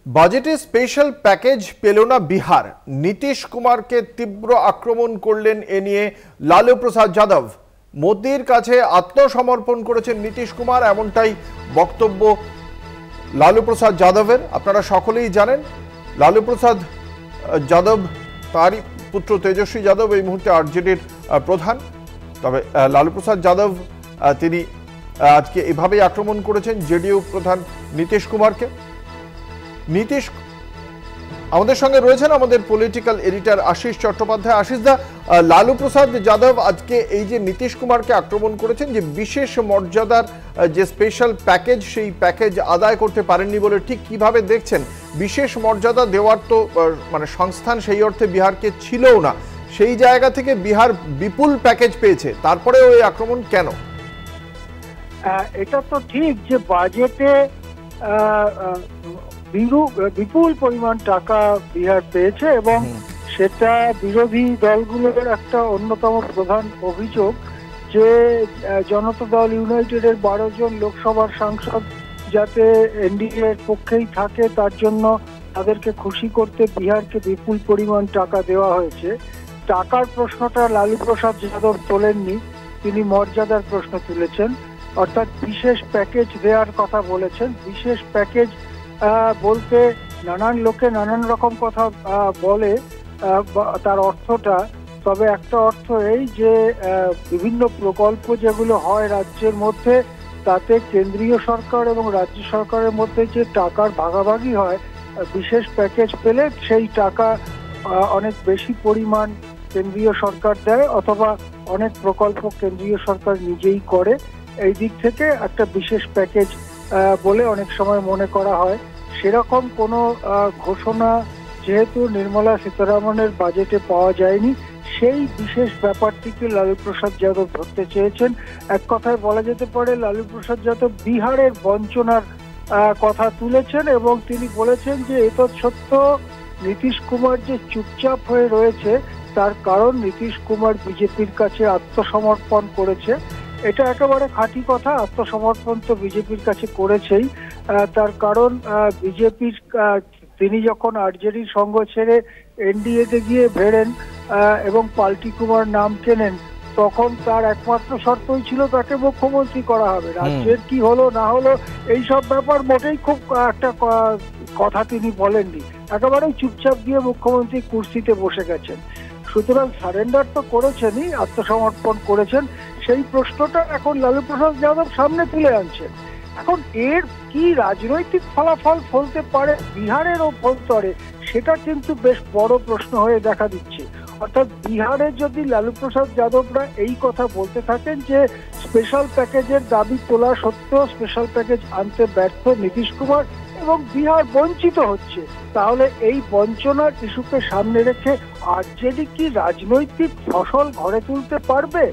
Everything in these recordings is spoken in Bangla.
বাজেটে স্পেশাল প্যাকেজ পেল না বিহার। নীতিশ কুমারকে তীব্র আক্রমণ করলেন এ নিয়ে লালু প্রসাদ যাদব। মোদির কাছে আত্মসমর্পণ করেছেন নীতিশ কুমার, এমনটাই বক্তব্য লালু প্রসাদ যাদবের। আপনারা সকলেই জানেন লালু প্রসাদ যাদব, তারই পুত্র তেজস্বী যাদব এই মুহূর্তে আরজেডির প্রধান। তবে লালু প্রসাদ যাদব তিনি আজকে এভাবেই আক্রমণ করেছেন জেডিইউ প্রধান নীতিশ কুমারকে। নীতিশ আমাদের সঙ্গে রয়েছেন আমাদের পলিটিক্যাল এডিটর আশিস চট্টোপাধ্যায়। আশিস দা, লালু প্রসাদ যাদব আজকে এই যে নীতিশ কুমারকে আক্রমণ করেছেন, যে বিশেষ মর্যাদার যে স্পেশাল প্যাকেজ, সেই প্যাকেজ আদায় করতে পারেননি বলে ঠিক কিভাবে দেখছেন? বিশেষ মর্যাদা দেওয়ার তো মানে সংস্থান সেই অর্থে বিহারকে ছিলও না, সেই জায়গা থেকে বিহার বিপুল প্যাকেজ পেয়েছে, তারপরে ওই আক্রমণ কেন? এটা তো ঠিক যে বাজেটে বিপুল পরিমাণ টাকা বিহার পেয়েছে এবং সেটা বিরোধী দলগুলোর একটা অন্যতম প্রধান অভিযোগ যে জনতা দল ইউনাইটেডের 12 জন লোকসভার সাংসদ যাতে এনডিএ এর পক্ষেই থাকে, তার জন্য তাদেরকে খুশি করতে বিহারকে বিপুল পরিমাণ টাকা দেওয়া হয়েছে। টাকার প্রশ্নটা লালু প্রসাদ যাদব তোলেননি, তিনি মর্যাদার প্রশ্ন তুলেছেন, অর্থাৎ বিশেষ প্যাকেজ দেওয়ার কথা বলেছেন। বিশেষ প্যাকেজ বলতে নানান লোকে নানান রকম কথা বলে তার অর্থটা, তবে একটা অর্থ এই যে বিভিন্ন প্রকল্প যেগুলো হয় রাজ্যের মধ্যে, তাতে কেন্দ্রীয় সরকার এবং রাজ্য সরকারের মধ্যে যে টাকার ভাগাভাগি হয়, বিশেষ প্যাকেজ পেলে সেই টাকা অনেক বেশি পরিমাণ কেন্দ্রীয় সরকার দেয় অথবা অনেক প্রকল্প কেন্দ্রীয় সরকার নিজেই করে। এই দিক থেকে একটা বিশেষ প্যাকেজ বলে অনেক সময় মনে করা হয়। সেরকম কোনো ঘোষণা যেহেতু নির্মলা সীতারামনের বাজেটে পাওয়া যায়নি, সেই বিশেষ ব্যাপারটিকে লালু প্রসাদ যাদব ধরতে চেয়েছেন। এক কথায় বলা যেতে পারে লালু প্রসাদ যাদব বিহারের বঞ্চনার কথা তুলেছেন এবং তিনি বলেছেন যে এতৎ সত্য নীতিশ কুমার যে চুপচাপ হয়ে রয়েছে তার কারণ নীতিশ কুমার বিজেপির কাছে আত্মসমর্পণ করেছে। এটা একেবারে খাঁটি কথা, আত্মসমর্পণ তো বিজেপির কাছে করেছেই। তার কারণ বিজেপির তিনি যখন আরজেডির সঙ্গ ছেড়ে এনডিএতে গিয়ে ভেড়েন এবং পাল্টি কুমার নাম কেনেন, তখন তার একমাত্র শর্তই ছিল তাকে মুখ্যমন্ত্রী করা হবে। রাজ্যের কি হলো না হলো এইসব ব্যাপার মোটেই খুব একটা কথা তিনি বলেননি, একেবারেই চুপচাপ গিয়ে মুখ্যমন্ত্রী কুর্সিতে বসে গেছেন। সুতরাং সারেন্ডার তো করেছেনই, আত্মসমর্পণ করেছেন। সেই প্রশ্নটা এখন লালু প্রসাদ যাদব সামনে তুলে আনছেন। এখন এর কি রাজনৈতিক ফলাফল ফলতে পারে বিহারের অভ্যন্তরে, সেটা কিন্তু বেশ বড় প্রশ্ন হয়ে দেখা দিচ্ছে। অর্থাৎ বিহারে যদি লালু প্রসাদ যাদবরা এই কথা বলতে থাকেন যে স্পেশাল প্যাকেজের দাবি তোলা সত্ত্বেও স্পেশাল প্যাকেজ আনতে ব্যর্থ নীতিশ কুমার এবং বিহার বঞ্চিত হচ্ছে, তাহলে এই বঞ্চনার ইস্যুকে সামনে রেখে আরজেডি কি রাজনৈতিক ফসল ঘরে তুলতে পারবে?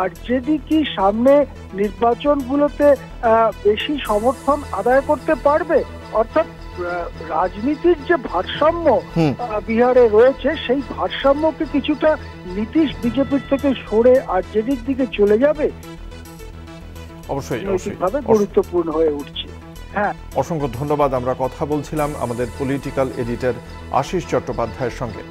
আরজেডি কি সামনে নির্বাচনগুলোতে বেশি সমর্থন আদায় করতে পারবে? অর্থাৎ রাজনীতির যে ভারসাম্য বিহারে রয়েছে, সেই ভারসাম্যকে কিছুটা নীতিশ বিজেপির থেকে সরে আরজেডির দিকে চলে যাবে, অবশ্যই গুরুত্বপূর্ণ হয়ে উঠছে। হ্যাঁ, অসংখ্য ধন্যবাদ। আমরা কথা বলছিলাম আমাদের পলিটিক্যাল এডিটর আশিস চট্টোপাধ্যায়ের সঙ্গে।